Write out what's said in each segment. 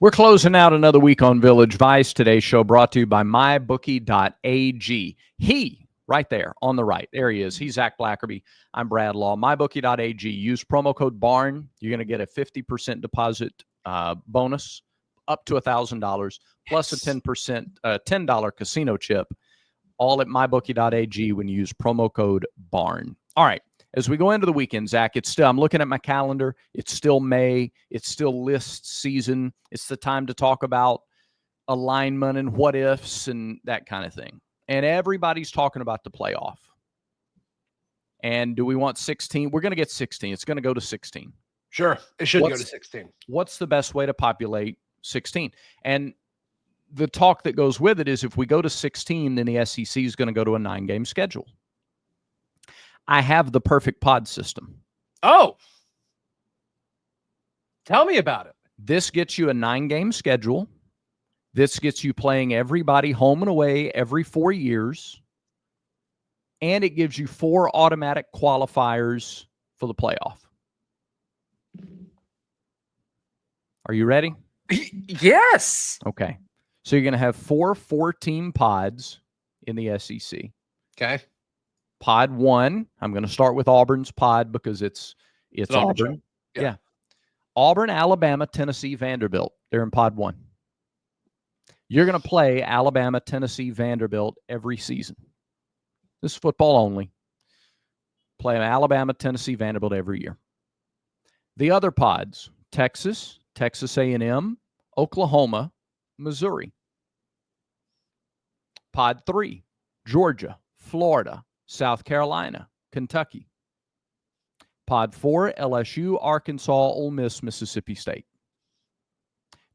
We're closing out another week on Village Vice. Today's show brought to you by mybookie.ag. Right there on the right. There he is. He's Zach Blackerby. I'm Brad Law. Mybookie.ag. Use promo code BARN. You're going to get a 50% deposit bonus up to $1,000 plus a $10 casino chip. All at mybookie.ag when you use promo code BARN. All right. As we go into the weekend, Zach, I'm looking at my calendar. It's still May. It's still list season. It's the time to talk about alignment and what ifs and that kind of thing. And everybody's talking about the playoff. And do we want 16? We're going to get 16. It's going to go to 16. Sure. It should go to 16. What's the best way to populate 16? And the talk that goes with it is if we go to 16, then the SEC is going to go to a 9-game schedule. I have the perfect pod system. Oh. Tell me about it. This gets you a 9-game schedule. This gets you playing everybody home and away every 4 years. And it gives you 4 automatic qualifiers for the playoff. Are you ready? Yes. Okay. So you're going to have 4 4-team pods in the SEC. Okay. Pod 1, I'm going to start with Auburn's pod because it's Auburn. Yeah. Auburn, Alabama, Tennessee, Vanderbilt. They're in pod 1. You're going to play Alabama, Tennessee, Vanderbilt every season. This is football only. Play Alabama, Tennessee, Vanderbilt every year. The other pods, Texas, Texas A&M, Oklahoma, Missouri. Pod 3, Georgia, Florida, South Carolina, Kentucky. Pod 4, LSU, Arkansas, Ole Miss, Mississippi State.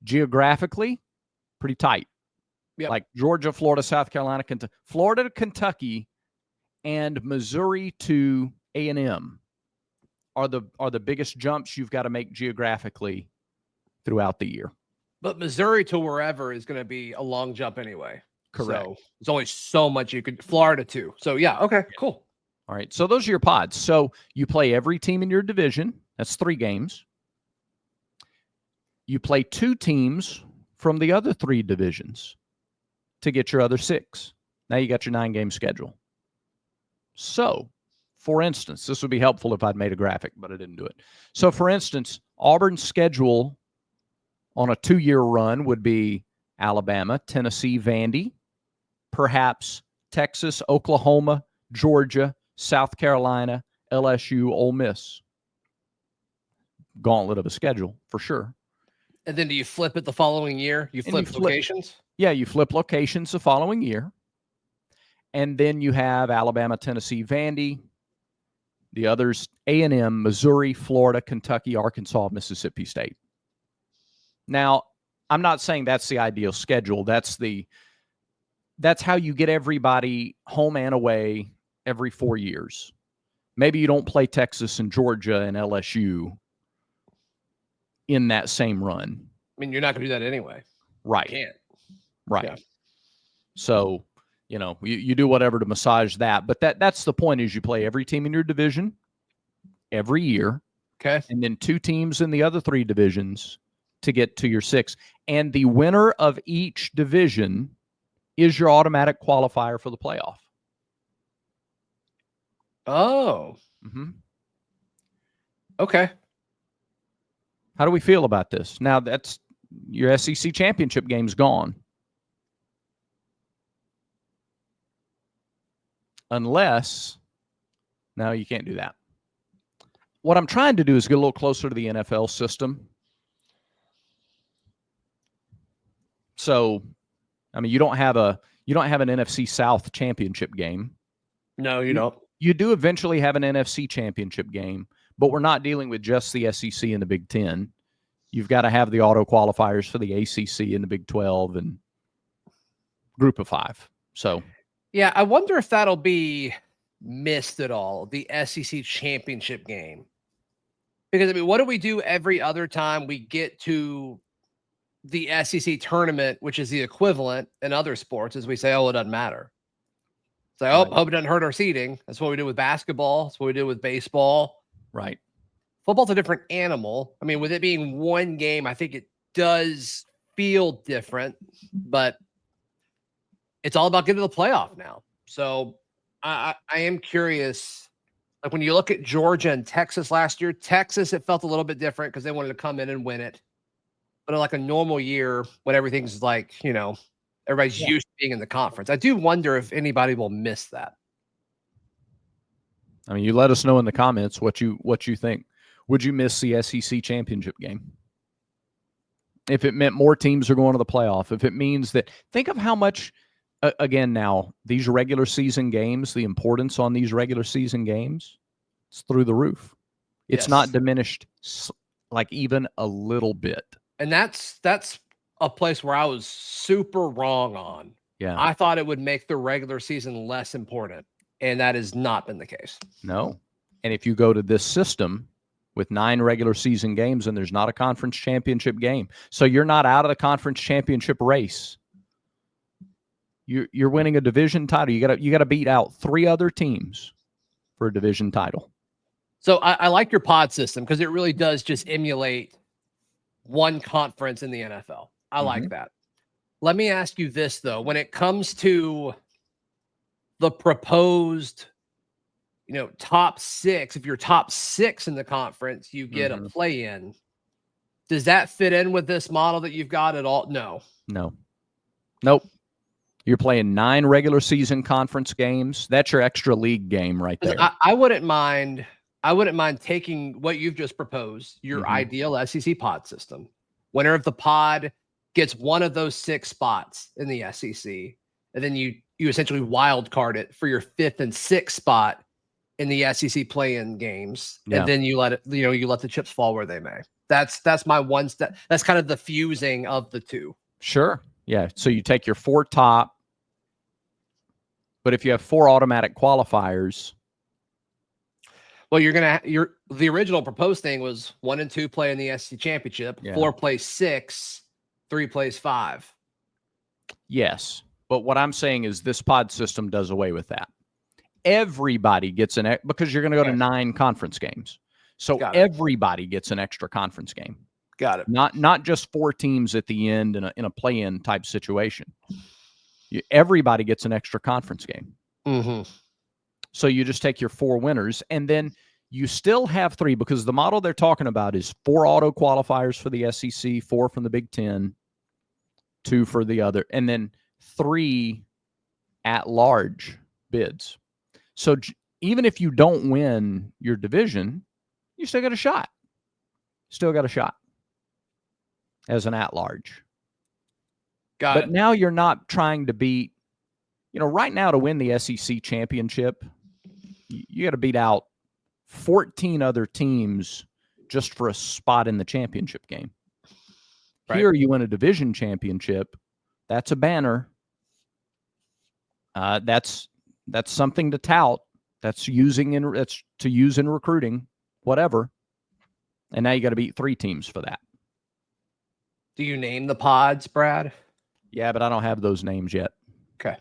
Geographically, pretty tight. Yep. Like Georgia, Florida, South Carolina, Florida to Kentucky, and Missouri to A&M are the biggest jumps you've got to make geographically throughout the year. But Missouri to wherever is going to be a long jump anyway. Correct. So there's only so much you could. Florida too. So yeah. Okay. Cool. All right. So those are your pods. So you play every team in your division. That's 3 games. You play 2 teams from the other 3 divisions to get your other 6. Now you got your 9-game schedule. So, for instance, this would be helpful if I'd made a graphic, but I didn't do it. So, for instance, Auburn's schedule on a 2-year run would be Alabama, Tennessee, Vandy, perhaps Texas, Oklahoma, Georgia, South Carolina, LSU, Ole Miss. Gauntlet of a schedule, for sure. And then do you flip it the following year? You flip locations? Yeah, you flip locations the following year. And then you have Alabama, Tennessee, Vandy. The others, A&M, Missouri, Florida, Kentucky, Arkansas, Mississippi State. Now, I'm not saying that's the ideal schedule. That's how you get everybody home and away every 4 years. Maybe you don't play Texas and Georgia and LSU in that same run. I mean, you're not going to do that anyway. Right. You can't. Right. Yeah. So, you do whatever to massage that. But that's the point is you play every team in your division every year. Okay. And then 2 teams in the other 3 divisions to get to your 6. And the winner of each division is your automatic qualifier for the playoff. Oh. Mm-hmm. Okay. How do we feel about this? Now, that's your SEC championship game's gone. Unless, no, you can't do that. What I'm trying to do is get a little closer to the NFL system. So, I mean, you don't have an NFC South championship game. No, you don't. You do eventually have an NFC championship game, but we're not dealing with just the SEC and the Big Ten. You've got to have the auto qualifiers for the ACC and the Big 12 and Group of 5. So, yeah, I wonder if that'll be missed at all, the SEC championship game. Because, I mean, what do we do every other time we get to the SEC tournament, which is the equivalent in other sports, is we say, oh, it doesn't matter. So, right. Hope it doesn't hurt our seeding. That's what we do with basketball. That's what we do with baseball. Right. Football's a different animal. I mean, with it being one game, I think it does feel different, but it's all about getting to the playoff now. So I am curious. Like when you look at Georgia and Texas last year, Texas, it felt a little bit different because they wanted to come in and win it. But like a normal year, when everything's like, everybody's used to being in the conference, I do wonder if anybody will miss that. I mean, you let us know in the comments what you think. Would you miss the SEC championship game? If it meant more teams are going to the playoff, if it means that, think of how much, again, now, these regular season games, the importance on these regular season games, it's through the roof. It's not diminished like even a little bit. And that's a place where I was super wrong on. Yeah. I thought it would make the regular season less important, and that has not been the case. No. And if you go to this system with 9 regular season games and there's not a conference championship game, so you're not out of the conference championship race. You're winning a division title. You got to beat out 3 other teams for a division title. So I like your pod system because it really does just emulate one conference in the NFL. I like that. Let me ask you this, though. When it comes to the proposed, top 6, if you're top 6 in the conference, you get a play-in. Does that fit in with this model that you've got at all? No. Nope. You're playing 9 regular season conference games. That's your extra league game right there. I wouldn't mind taking what you've just proposed, your ideal SEC pod system. Winner of the pod gets one of those 6 spots in the SEC, and then you essentially wild card it for your 5th and 6th spot in the SEC play-in games, and then you let it, you let the chips fall where they may. That's my one step. That's kind of the fusing of the two. Sure. Yeah. So you take your 4 top, but if you have 4 automatic qualifiers, well, the original proposed thing was 1 and 2 play in the SEC championship, 4 plays 6, 3 plays 5. Yes. But what I'm saying is this pod system does away with that. Everybody gets because you're going to go to 9 conference games. So everybody gets an extra conference game. Got it. Not just 4 teams at the end in a play-in type situation. Everybody gets an extra conference game. So you just take your 4 winners, and then you still have 3, because the model they're talking about is 4 auto qualifiers for the SEC, 4 from the Big Ten, 2 for the other, and then 3 at-large bids. So even if you don't win your division, you still got a shot. Still got a shot as an at-large. But now you're not trying to beat, right now to win the SEC championship, you got to beat out 14 other teams just for a spot in the championship game. Right. Here you win a division championship. That's a banner. That's something to tout. That's to use in recruiting, whatever. And now you got to beat 3 teams for that. Do you name the pods, Brad? Yeah, but I don't have those names yet. Okay.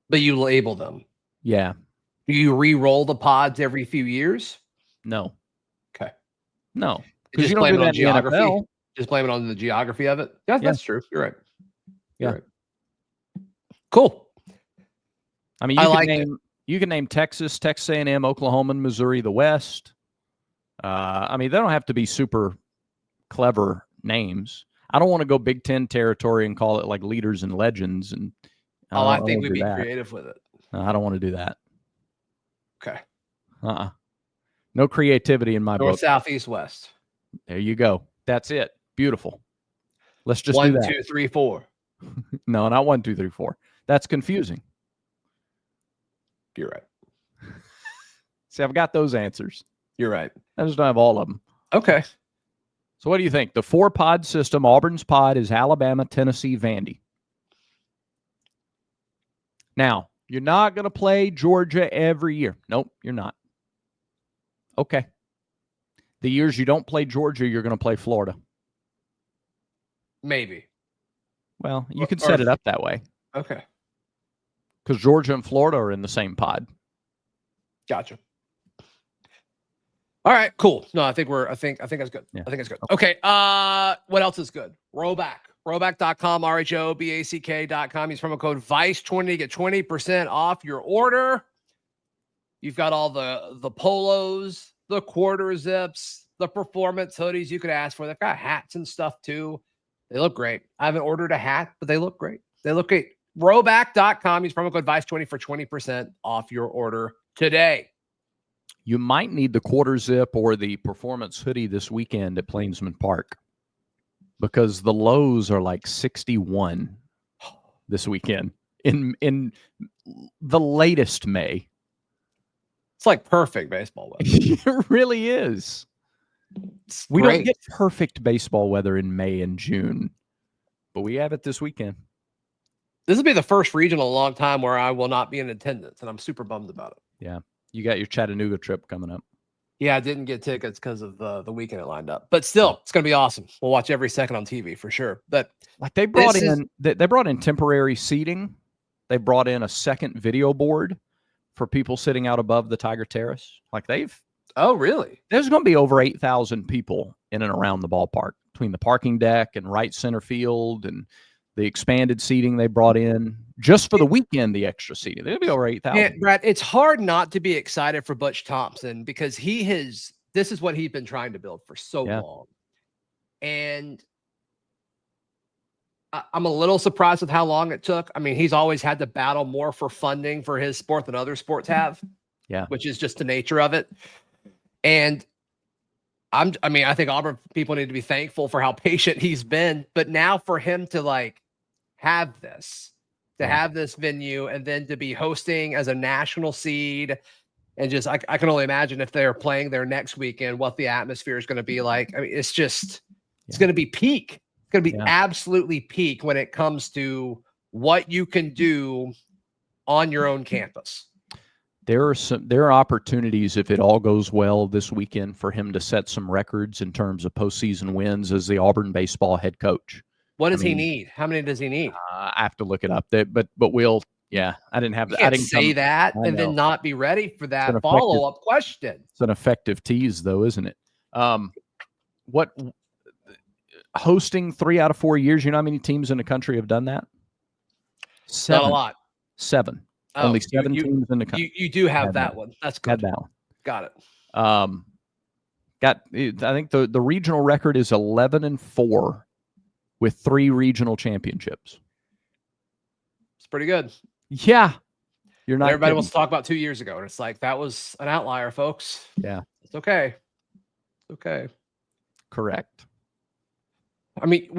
But you label them. Yeah. Do you re-roll the pods every few years? No. Okay. No. Because you don't do that in geography. NFL. Just blame it on the geography of it. Yeah, that's true. You're right. You're right. Cool. I mean, you can name Texas, Texas A&M, Oklahoma, and Missouri the West. I mean, they don't have to be super clever names. I don't want to go Big Ten territory and call it like leaders and legends. And I think we'd be creative with it. No, I don't want to do that. Okay. No creativity in my book. North, south, east, west. There you go. That's it. Beautiful. Let's just 1, do that. 2, 3, 4. No, not 1, 2, 3, 4. That's confusing. You're right. See, I've got those answers. You're right. I just don't have all of them. Okay. So what do you think? The 4-pod system, Auburn's pod is Alabama, Tennessee, Vandy. Now, you're not going to play Georgia every year. Nope, you're not. Okay. The years you don't play Georgia, you're going to play Florida. Maybe. Well, you can set it up that way. Okay. Because Georgia and Florida are in the same pod. Gotcha. All right, cool. No, I think that's good. Yeah. I think it's good. Okay. What else is good? Roback.com, RHOBACK.com. Use promo code VICE20 to get 20% off your order. You've got all the polos, the quarter zips, the performance hoodies you could ask for. They've got hats and stuff too. They look great. I haven't ordered a hat, but they look great. They look great. Roback.com. Use promo code VICE20 for 20% off your order today. You might need the quarter zip or the performance hoodie this weekend at Plainsman Park because the lows are like 61 this weekend in the latest May. It's like perfect baseball weather. It really is. We don't get perfect baseball weather in May and June, but we have it this weekend. This will be the first regional in a long time where I will not be in attendance, and I'm super bummed about it. Yeah. You got your Chattanooga trip coming up. Yeah, I didn't get tickets because of the weekend it lined up. But still, it's going to be awesome. We'll watch every second on TV for sure. But like they brought in temporary seating. They brought in a second video board for people sitting out above the Tiger Terrace. Oh, really? There's going to be over 8,000 people in and around the ballpark between the parking deck and right center field and the expanded seating they brought in just for the weekend, the extra seating. There'll be over 8,000. Yeah, Brad, it's hard not to be excited for Butch Thompson because this is what he's been trying to build for so long. And I'm a little surprised with how long it took. I mean, he's always had to battle more for funding for his sport than other sports have. Yeah. Which is just the nature of it. And I think Auburn people need to be thankful for how patient he's been. But now for him to have this venue and then to be hosting as a national seed and just I can only imagine if they're playing there next weekend, what the atmosphere is going to be like. I mean, it's going to be peak. It's going to be absolutely peak when it comes to what you can do on your own campus. There are opportunities if it all goes well this weekend for him to set some records in terms of postseason wins as the Auburn baseball head coach. What does he need? How many does he need? I have to look it up. But we'll. Yeah, I didn't have. I didn't say that and then not be ready for that follow-up question. It's an effective tease, though, isn't it? What hosting 3 out of 4 years? You know how many teams in the country have done that? 7. Not a lot. 7. Oh, only 7 teams in the country. You do have that one. That's good. Had that one. Got it. I think the regional record is 11-4 with 3 regional championships. It's pretty good. Yeah. You're not Everybody kidding. wants to talk about 2 years ago, and it's like that was an outlier, folks. Yeah. It's okay. It's okay. Correct. I mean,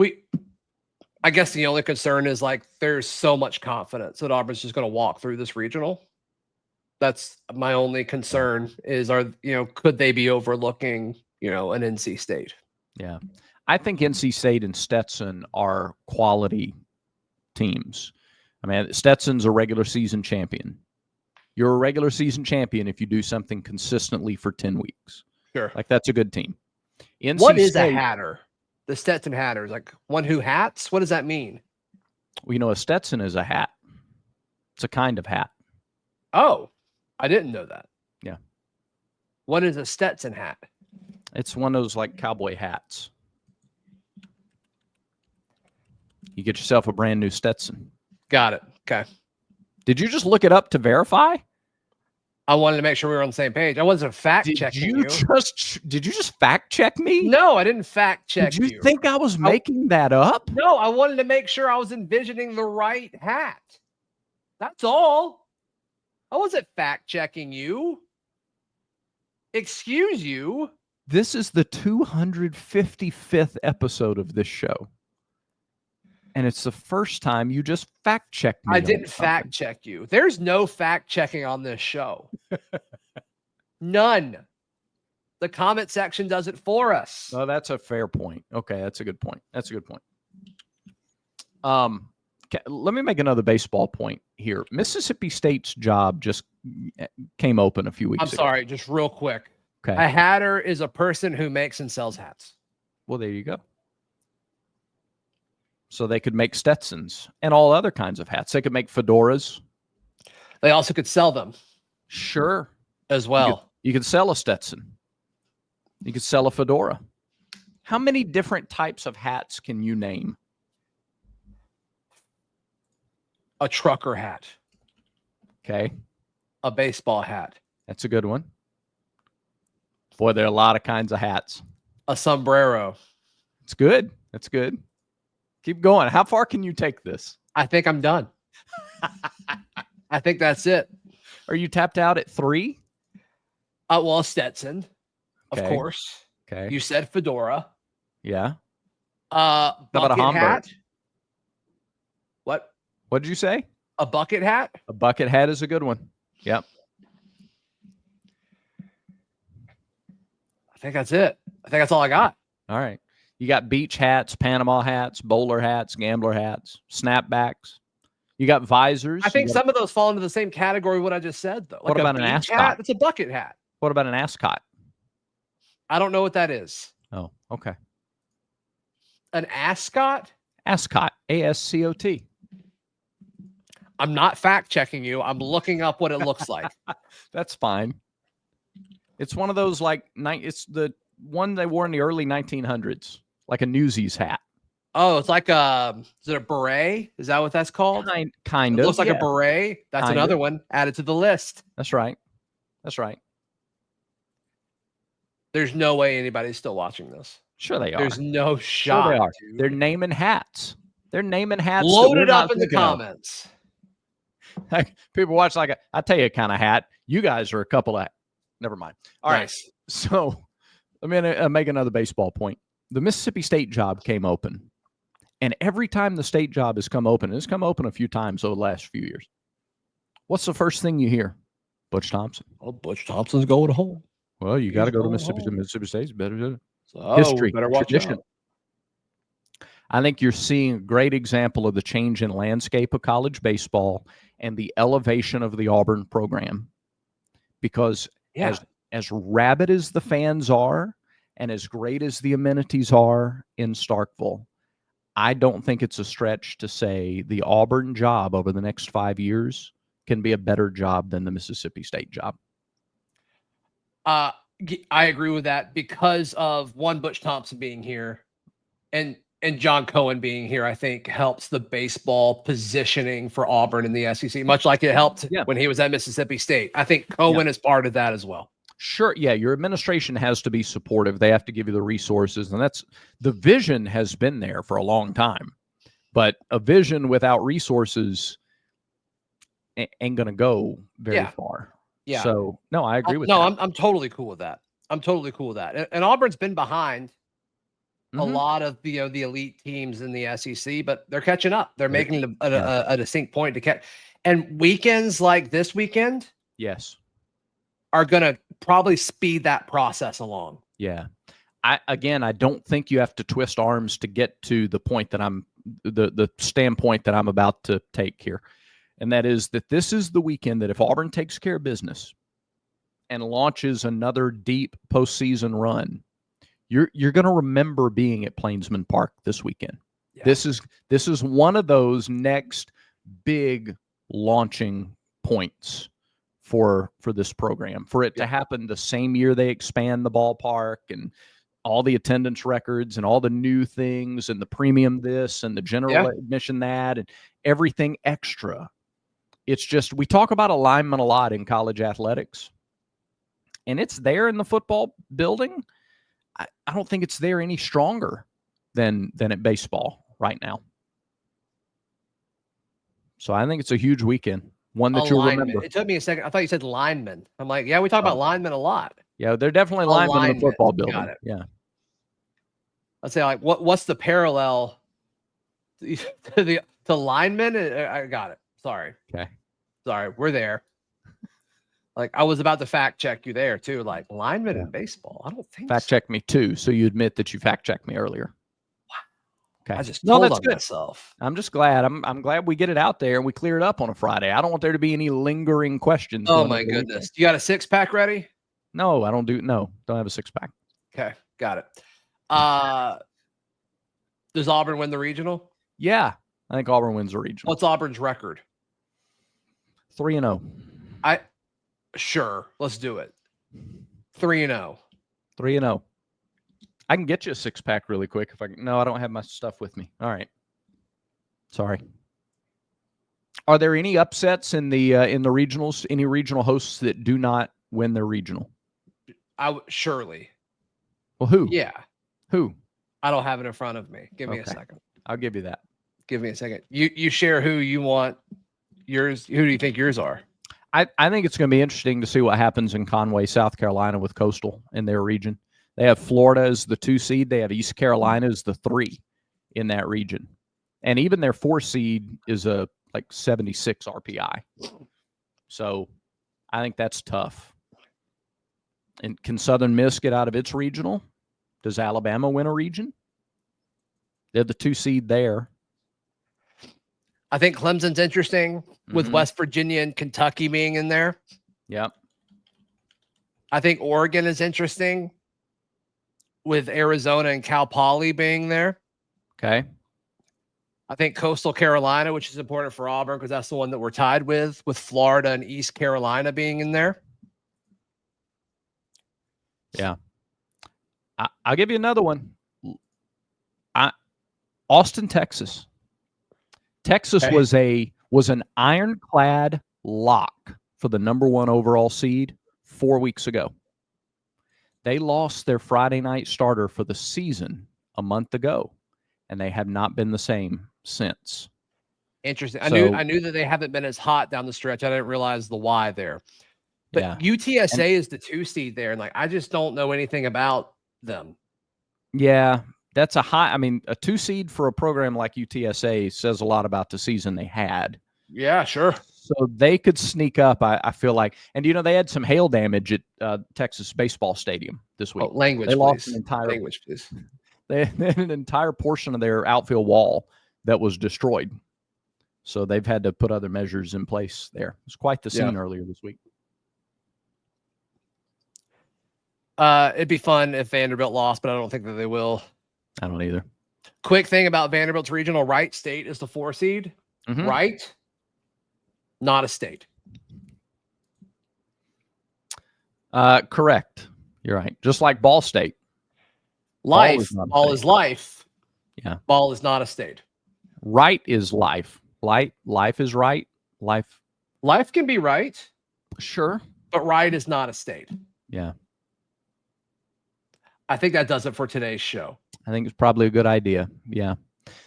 I guess the only concern is there's so much confidence that Auburn's just going to walk through this regional. That's my only concern is could they be overlooking, an NC State? Yeah. I think NC State and Stetson are quality teams. I mean, Stetson's a regular season champion. You're a regular season champion if you do something consistently for 10 weeks. Sure. That's a good team. What is a hatter? The Stetson Hatters, one who hats? What does that mean? Well, a Stetson is a hat. It's a kind of hat. Oh, I didn't know that. Yeah. What is a Stetson hat? It's one of those cowboy hats. You get yourself a brand new Stetson. Got it. Okay. Did you just look it up to verify? I wanted to make sure we were on the same page. I wasn't fact checking you. Did you just fact check me? No, I didn't fact check you. Did you think I was making that up? No, I wanted to make sure I was envisioning the right hat. That's all. I wasn't fact checking you. Excuse you. This is the 255th episode of this show. And it's the first time you just fact checked me. I didn't fact check you. There's no fact checking on this show. None. The comment section does it for us. Oh, that's a fair point. Okay, that's a good point. Let me make another baseball point here. Mississippi State's job just came open a few weeks ago. I'm sorry, just real quick. Okay. A hatter is a person who makes and sells hats. Well, there you go. So they could make Stetsons and all other kinds of hats. They could make fedoras. They also could sell them. Sure. As well. You could sell a Stetson. You could sell a fedora. How many different types of hats can you name? A trucker hat. Okay. A baseball hat. That's a good one. Boy, there are a lot of kinds of hats. A sombrero. It's good. That's good. Keep going. How far can you take this? I think I'm done. I think that's it. Are you tapped out at 3? Well, Stetson, Okay. of course. Okay. You said fedora. Yeah. How about a Homburg? Hat. What? What did you say? A bucket hat? A bucket hat is a good one. Yep. I think that's it. I think that's all I got. All right. You got beach hats, Panama hats, bowler hats, gambler hats, snapbacks. You got visors. I think some of those fall into the same category what I just said, though. Like what about an beach ascot? Hat, it's a bucket hat. What about an ascot? I don't know what that is. Oh, okay. An ascot? Ascot. A-S-C-O-T. I'm not fact checking you. I'm looking up what it looks like. That's fine. It's one of those it's the one they wore in the early 1900s, like a Newsies hat. Oh, it's like is it a beret? Is that what that's called? Kind it of. looks like a beret. That's Kind another of. one added to the list. That's right. That's right. There's no way anybody's still watching this. Sure they are. There's no shot. Sure they are. Dude. They're naming hats. They're naming hats. Load it up in the comments. People watch I tell you a kind of hat. You guys are a couple of. Never mind. All right. So let me make another baseball point. The Mississippi State job came open. And every time the state job has come open, it's come open a few times over the last few years. What's the first thing you hear? Butch Thompson. Oh, Butch Thompson's going home. Well, you got to go to Mississippi. Mississippi State's better. So, history, better watch tradition. out. I think you're seeing a great example of the change in landscape of college baseball and the elevation of the Auburn program. Because as rabid as the fans are and as great as the amenities are in Starkville, I don't think it's a stretch to say the Auburn job over the next 5 years can be a better job than the Mississippi State job. I agree with that because of one, Butch Thompson being here and John Cohen being here, I think helps the baseball positioning for Auburn in the SEC, much like it helped when he was at Mississippi State. I think Cohen is part of that as well. Sure. Yeah. Your administration has to be supportive. They have to give you the resources. And the vision has been there for a long time. But a vision without resources ain't going to go very far. Yeah. So, no, I agree with that. No, I'm totally cool with that. I'm totally cool with that. And Auburn's been behind a lot of the elite teams in the SEC, but they're catching up. They're making it a distinct point to catch. And weekends like this weekend, yes, are going to probably speed that process along. Yeah. I don't think you have to twist arms to get to the point that the standpoint that I'm about to take here. And that is that this is the weekend that if Auburn takes care of business and launches another deep postseason run, you're going to remember being at Plainsman Park this weekend. Yeah. This is one of those next big launching points for this program, for it to happen the same year they expand the ballpark and all the attendance records and all the new things and the premium this and the general admission that and everything extra. It's just, we talk about alignment a lot in college athletics, and it's there in the football building. I don't think it's there any stronger than at baseball right now. So I think it's a huge weekend. One that you'll remember. It took me a second. I thought you said linemen. I'm like, yeah, we talk about linemen a lot. Yeah, they're definitely linemen in the football building. Got it. Yeah. Let's say, like, what's the parallel to linemen? I got it. Sorry. Okay. Sorry, we're there. Like, I was about to fact check you there too. Like, linemen in baseball. I don't think fact check me too. So you admit that you fact checked me earlier. Okay. I just told on myself. I'm just glad. I'm glad we get it out there and we clear it up on a Friday. I don't want there to be any lingering questions. Oh my goodness. You got a 6-pack ready? No, I don't have a 6-pack. Okay, got it. Does Auburn win the regional? Yeah, I think Auburn wins the regional. What's Auburn's record? 3-0. Sure, let's do it. 3-0. 3-0. I can get you a 6-pack really quick if I can. No, I don't have my stuff with me. All right. Sorry. Are there any upsets in the regionals? Any regional hosts that do not win their regional? Surely. Well, who? Yeah. Who? I don't have it in front of me. Give me a second. I'll give you that. Give me a second. You share who you want yours. Who do you think yours are? I think it's going to be interesting to see what happens in Conway, South Carolina with Coastal in their region. They have Florida as the 2 seed. They have East Carolina as the 3 in that region. And even their 4 seed is a like 76 RPI. So I think that's tough. And can Southern Miss get out of its regional? Does Alabama win a region? They're the 2 seed there. I think Clemson's interesting with West Virginia and Kentucky being in there. Yep. I think Oregon is interesting with Arizona and Cal Poly being there. Okay. I think Coastal Carolina, which is important for Auburn because that's the one that we're tied with Florida and East Carolina being in there. Yeah. I'll give you another one. Austin, Texas. Texas was an ironclad lock for the number 1 overall seed 4 weeks ago. They lost their Friday night starter for the season a month ago, and they have not been the same since. Interesting. I knew that they haven't been as hot down the stretch. I didn't realize the why there. But UTSA is the 2 seed there, and like I just don't know anything about them. Yeah, that's a high. I mean, a 2 seed for a program like UTSA says a lot about the season they had. Yeah, sure. So they could sneak up, I feel like. And, they had some hail damage at Texas Baseball Stadium this week. They lost an entire language, please. They had an entire portion of their outfield wall that was destroyed. So they've had to put other measures in place there. It was quite the scene earlier this week. It'd be fun if Vanderbilt lost, but I don't think that they will. I don't either. Quick thing about Vanderbilt's regional, Wright State is the 4 seed. Right? Not a state. Correct. You're right. Just like Ball State. Ball is life. Yeah. Ball is not a state. Right is life. Life is right. Life can be right. Sure. But right is not a state. Yeah. I think that does it for today's show. I think it's probably a good idea. Yeah.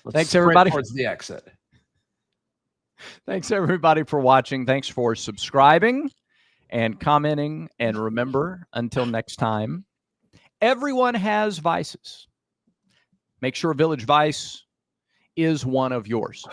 Thanks, everybody. Towards the exit. Thanks, everybody, for watching. Thanks for subscribing and commenting. And remember, until next time, everyone has vices. Make sure Village Vice is one of yours.